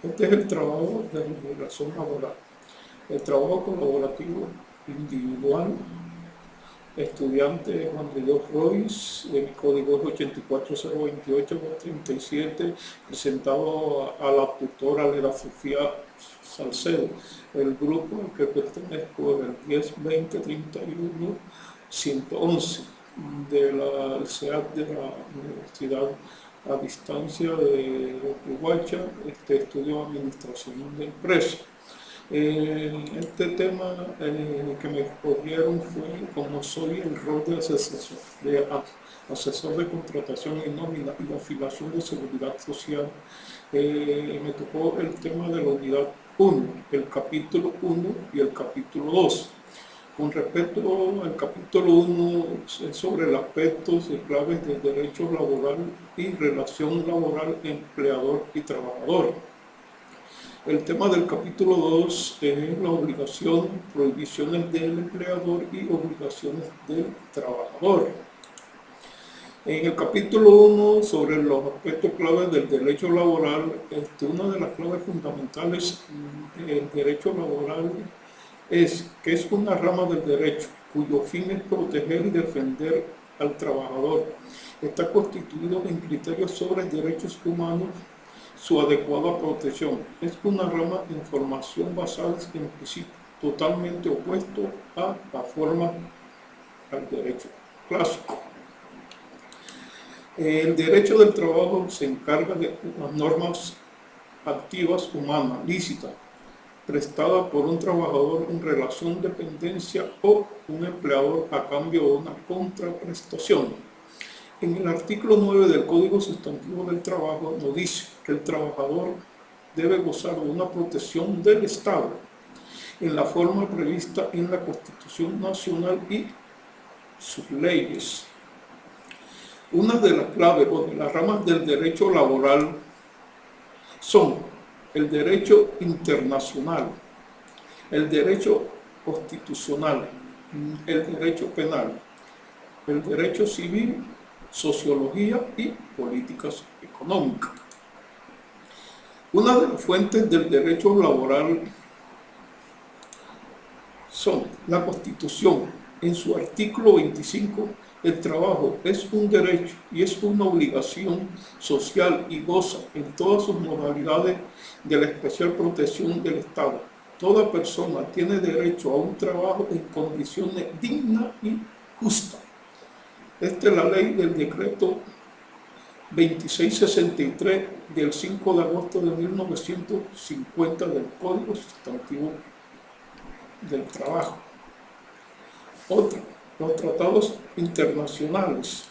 Este es el trabajo de remuneración laboral. El trabajo colaborativo individual, estudiante Juan de Dios Royce, el código es 84028-37, presentado a la tutora Lera Sofía Salcedo. El grupo al que pertenezco es el 10-20-31-111 de la CEAT de la Universidad a Distancia de Uruguacha, estudio Administración de Empresas. Este tema que me escogieron fue como soy el rol de asesor de contratación y nómina y afiliación de seguridad social. Me tocó el tema de la unidad 1, el capítulo 1 y el capítulo 2. Con respecto al capítulo 1, es sobre el aspecto y claves del derecho laboral y relación laboral empleador y trabajador. El tema del capítulo 2 es la obligación, prohibiciones del empleador y obligaciones del trabajador. En el capítulo 1, sobre los aspectos claves del derecho laboral, una de las claves fundamentales del derecho laboral es que es una rama del derecho cuyo fin es proteger y defender al trabajador. Está constituido en criterios sobre derechos humanos, su adecuada protección. Es una rama de información basada en principios totalmente opuesto a la forma al derecho clásico. El derecho del trabajo se encarga de las normas activas humanas, lícitas, prestada por un trabajador en relación de dependencia o un empleador a cambio de una contraprestación. En el artículo 9 del Código Sustantivo del Trabajo nos dice que el trabajador debe gozar de una protección del Estado en la forma prevista en la Constitución Nacional y sus leyes. Una de las claves o de las ramas del derecho laboral son el derecho internacional, el derecho constitucional, el derecho penal, el derecho civil, sociología y políticas económicas. Una de las fuentes del derecho laboral son la Constitución. En su artículo 25, el trabajo es un derecho y es una obligación social y goza en todas sus modalidades de la especial protección del Estado. Toda persona tiene derecho a un trabajo en condiciones dignas y justas. Esta es la ley del decreto 2663 del 5 de agosto de 1950 del Código Sustantivo del Trabajo. Otra, los tratados internacionales.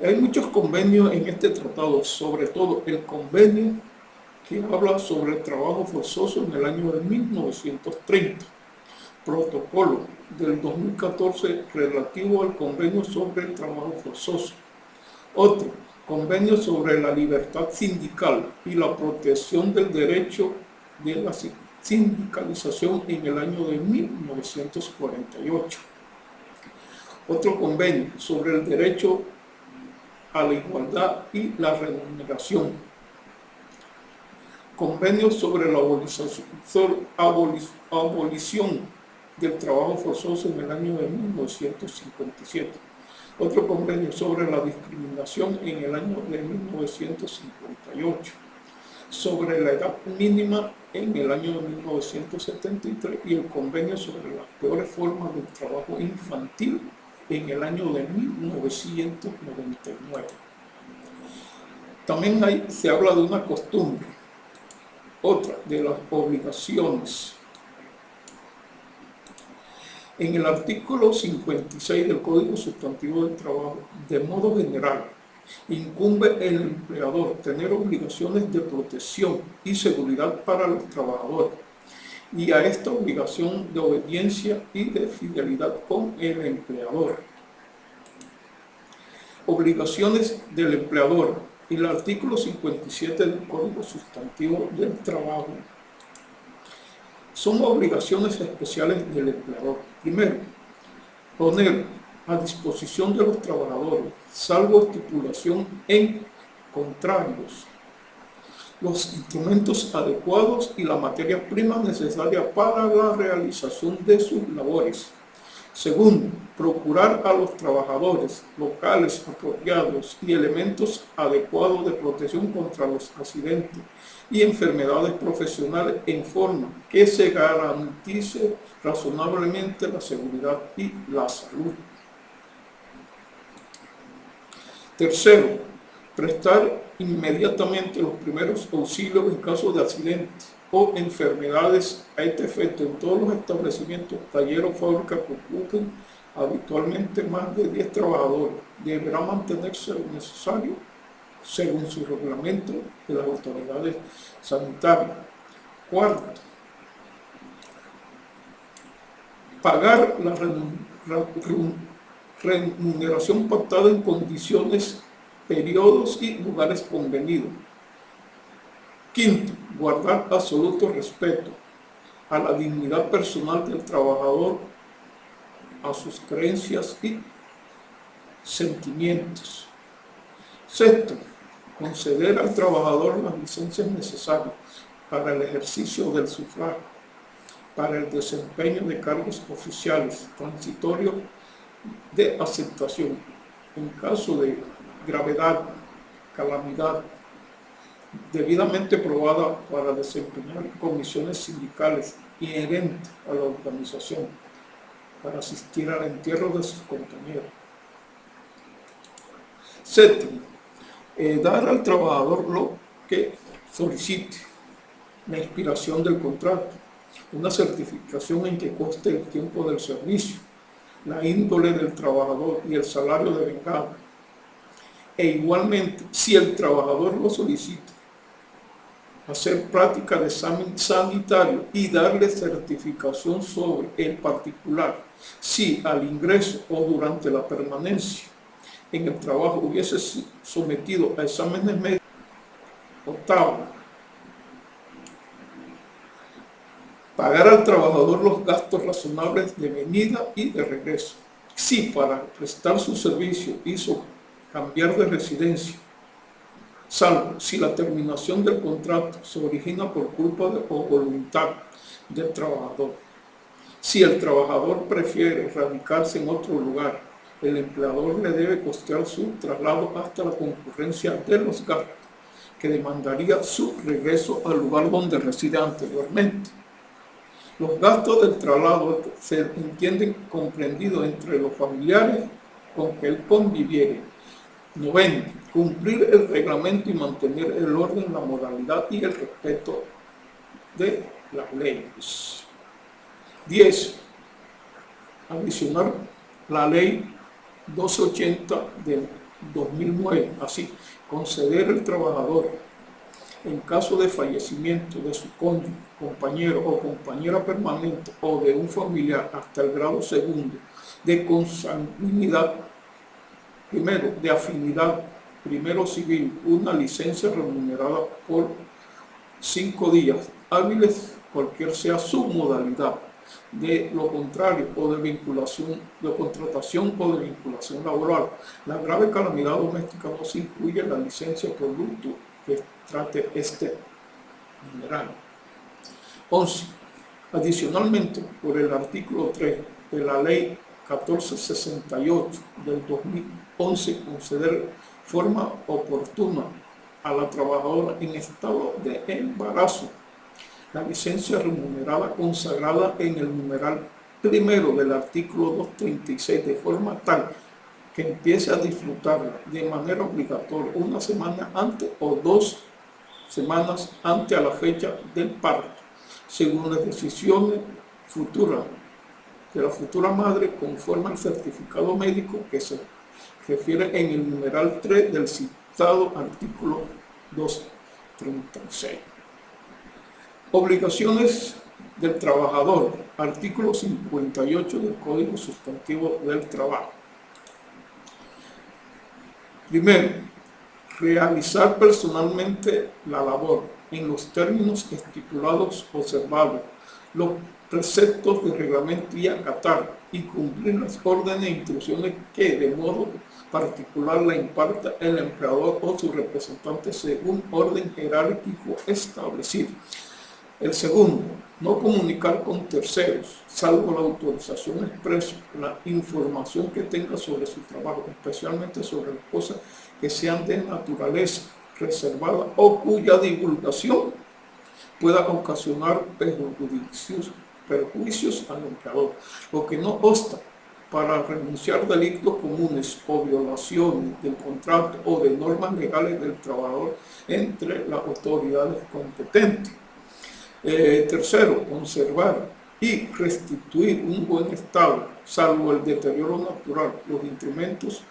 Hay muchos convenios en este tratado, sobre todo el convenio que habla sobre el trabajo forzoso en el año de 1930. Protocolo del 2014 relativo al convenio sobre el trabajo forzoso. Otro, convenio sobre la libertad sindical y la protección del derecho de la sindicalización en el año de 1948. Otro convenio sobre el derecho a la igualdad y la remuneración. Convenio sobre la abolición del trabajo forzoso en el año de 1957. Otro convenio sobre la discriminación en el año de 1958. Sobre la edad mínima en el año de 1973 y el convenio sobre las peores formas del trabajo infantil en el año de 1999. También se habla de una costumbre, otra de las obligaciones. En el artículo 56 del Código Sustantivo del Trabajo, de modo general, incumbe el empleador tener obligaciones de protección y seguridad para los trabajadores y a esta obligación de obediencia y de fidelidad con el empleador. Obligaciones del empleador. El artículo 57 del Código Sustantivo del Trabajo son obligaciones especiales del empleador. Primero, poner a disposición de los trabajadores, salvo estipulación en contrarios, los instrumentos adecuados y la materia prima necesaria para la realización de sus labores. Segundo, procurar a los trabajadores locales apropiados y elementos adecuados de protección contra los accidentes y enfermedades profesionales en forma que se garantice razonablemente la seguridad y la salud. Tercero, prestar inmediatamente los primeros auxilios en caso de accidentes o enfermedades a este efecto en todos los establecimientos, talleres o fábricas que ocupen habitualmente más de 10 trabajadores. Deberá mantenerse lo necesario según su reglamento de las autoridades sanitarias. Cuarto, pagar la remuneración pactada en condiciones, periodos y lugares convenidos. Quinto, guardar absoluto respeto a la dignidad personal del trabajador, a sus creencias y sentimientos. Sexto, conceder al trabajador las licencias necesarias para el ejercicio del sufragio, para el desempeño de cargos oficiales transitorios de aceptación, en caso de gravedad, calamidad, debidamente probada para desempeñar comisiones sindicales inherentes a la organización, para asistir al entierro de sus compañeros. Séptimo, dar al trabajador lo que solicite, la inspiración del contrato, una certificación en que conste el tiempo del servicio, la índole del trabajador y el salario devengado. E igualmente, si el trabajador lo solicita, hacer práctica de examen sanitario y darle certificación sobre el particular, si al ingreso o durante la permanencia en el trabajo hubiese sometido a exámenes médicos. Octavo, pagar al trabajador los gastos razonables de venida y de regreso. Si para prestar su servicio hizo cambiar de residencia, salvo si la terminación del contrato se origina por culpa o voluntad del trabajador. Si el trabajador prefiere radicarse en otro lugar, el empleador le debe costear su traslado hasta la concurrencia de los gastos que demandaría su regreso al lugar donde reside anteriormente. Los gastos del traslado se entienden comprendidos entre los familiares con que él conviviere. Noveno, cumplir el reglamento y mantener el orden, la moralidad y el respeto de las leyes. 10. Adicionar la ley 1280 del 2009, así, conceder al trabajador, en caso de fallecimiento de su cónyuge, compañero o compañera permanente o de un familiar hasta el grado segundo de consanguinidad, primero de afinidad, primero civil, una licencia remunerada por 5 días hábiles, cualquier sea su modalidad. De lo contrario, o de vinculación, de contratación o de vinculación laboral. La grave calamidad doméstica no se incluye en la licencia por luto que trate este numeral. 11. Adicionalmente, por el artículo 3 de la Ley 1468 del 2011, conceder forma oportuna a la trabajadora en estado de embarazo la licencia remunerada consagrada en el numeral primero del artículo 236 de forma tal que empiece a disfrutarla de manera obligatoria una semana antes o 2 semanas antes a la fecha del parto, según las decisiones futuras de la futura madre conforme al certificado médico que se refiere en el numeral 3 del citado artículo 236. Obligaciones del trabajador, artículo 58 del Código Sustantivo del Trabajo. Primero, realizar personalmente la labor en los términos estipulados, observando los preceptos del reglamento y acatar y cumplir las órdenes e instrucciones que, de modo particular la imparta el empleador o su representante según orden jerárquico establecido. El segundo, no comunicar con terceros, salvo la autorización expresa, la información que tenga sobre su trabajo, especialmente sobre las cosas que sean de naturaleza reservada o cuya divulgación pueda ocasionar perjuicios al empleador, lo que no obsta para renunciar delitos comunes o violaciones del contrato o de normas legales del trabajador entre las autoridades competentes. Tercero, conservar y restituir un buen estado, salvo el deterioro natural, los instrumentos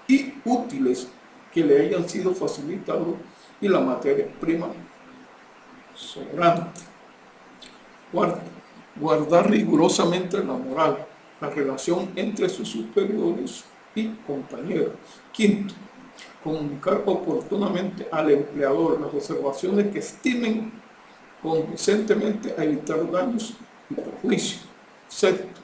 y útiles que le hayan sido facilitados y la materia prima sobrante. Cuarto, guardar rigurosamente la moral, la relación entre sus superiores y compañeros. Quinto, comunicar oportunamente al empleador las observaciones que estimen conducentemente a evitar daños y perjuicios. Sexto,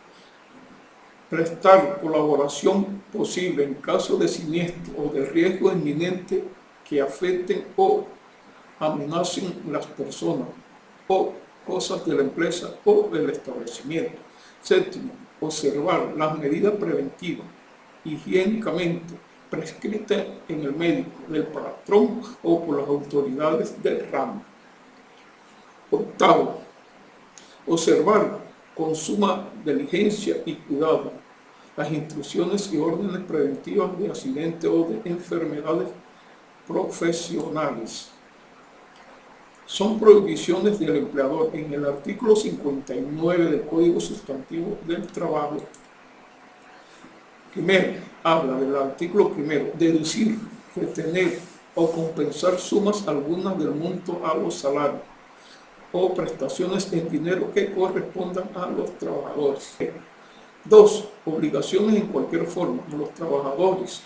prestar colaboración posible en caso de siniestro o de riesgo inminente que afecten o amenacen las personas o cosas de la empresa o del establecimiento. Séptimo, observar las medidas preventivas higiénicamente prescritas en el médico, del patrón o por las autoridades del ramo. Octavo, observar con suma diligencia y cuidado las instrucciones y órdenes preventivas de accidentes o de enfermedades profesionales. Son prohibiciones del empleador en el artículo 59 del Código Sustantivo del Trabajo. Primero, habla del artículo primero, deducir, retener o compensar sumas algunas del monto a los salarios o prestaciones en dinero que correspondan a los trabajadores. 2. Obligaciones en cualquier forma de los trabajadores.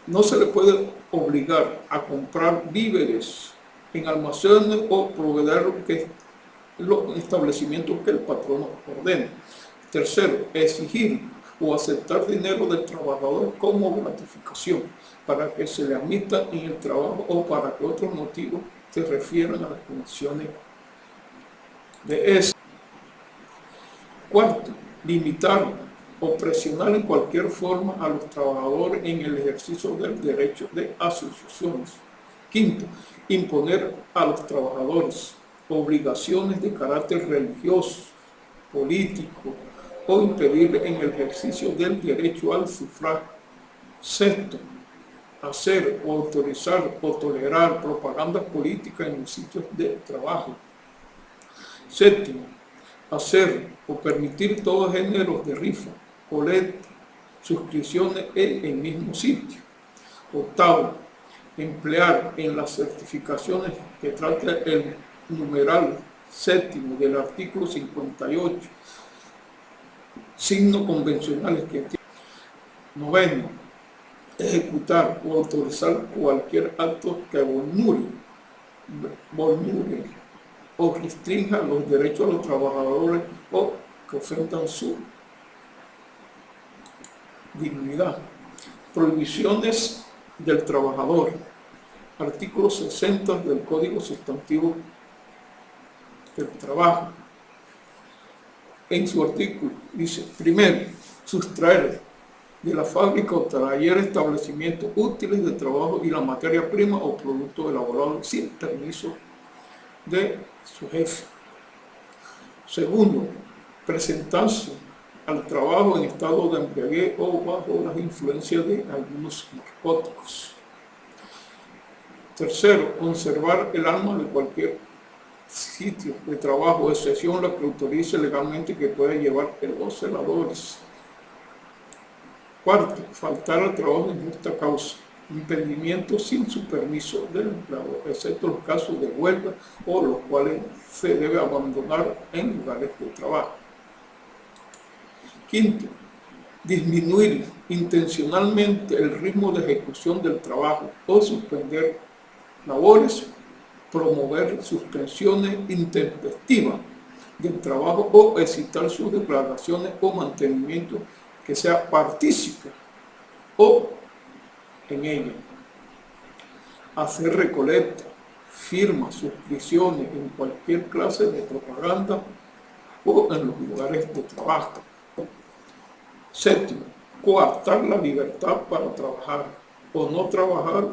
No se le puede obligar a comprar víveres en almacenes o proveer los establecimientos que el patrono ordene. Tercero, exigir o aceptar dinero del trabajador como gratificación para que se le admita en el trabajo o para que otros motivos se refieran a las condiciones de ese. Cuarto, limitar o presionar en cualquier forma a los trabajadores en el ejercicio del derecho de asociaciones. Quinto, imponer a los trabajadores obligaciones de carácter religioso, político o impedirle en el ejercicio del derecho al sufragio. Sexto, hacer o autorizar o tolerar propaganda política en los sitios de trabajo. Séptimo, hacer o permitir todo género de rifa, colecta, suscripciones en el mismo sitio. Octavo, emplear en las certificaciones que trata el numeral séptimo del artículo 58 signos convencionales que tiene. Noveno, ejecutar o autorizar cualquier acto que vulnere o restrinja los derechos de los trabajadores o que ofendan su dignidad. Prohibiciones del trabajador. Artículo 60 del Código Sustantivo del Trabajo. En su artículo dice, primero, sustraer de la fábrica o taller establecimientos útiles de trabajo y la materia prima o producto elaborado sin permiso de su jefe. Segundo, presentarse al trabajo en estado de embriaguez o bajo las influencias de algunos narcóticos. Tercero, conservar el arma de cualquier sitio de trabajo, excepción la que autorice legalmente que pueda llevar los celadores. Cuarto, faltar al trabajo en justa causa, impedimento sin su permiso del empleador, excepto los casos de huelga o los cuales se debe abandonar en lugares de trabajo. Quinto, disminuir intencionalmente el ritmo de ejecución del trabajo o suspender labores, promover suspensiones intempestivas del trabajo o excitar sus declaraciones o mantenimiento que sea partícipe o en ella. Hacer recolecta, firmas, suscripciones en cualquier clase de propaganda o en los lugares de trabajo. Séptimo, coartar la libertad para trabajar o no trabajar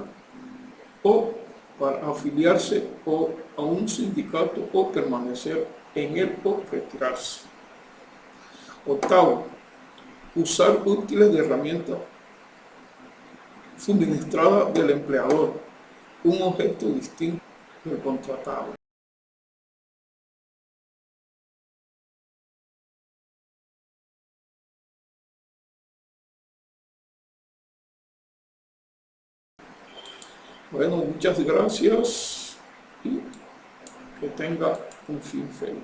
o para afiliarse o a un sindicato o permanecer en él o retirarse. Octavo, usar útiles de herramienta suministrada del empleador, un objeto distinto del contratado. Bueno, muchas gracias y que tenga un fin feliz.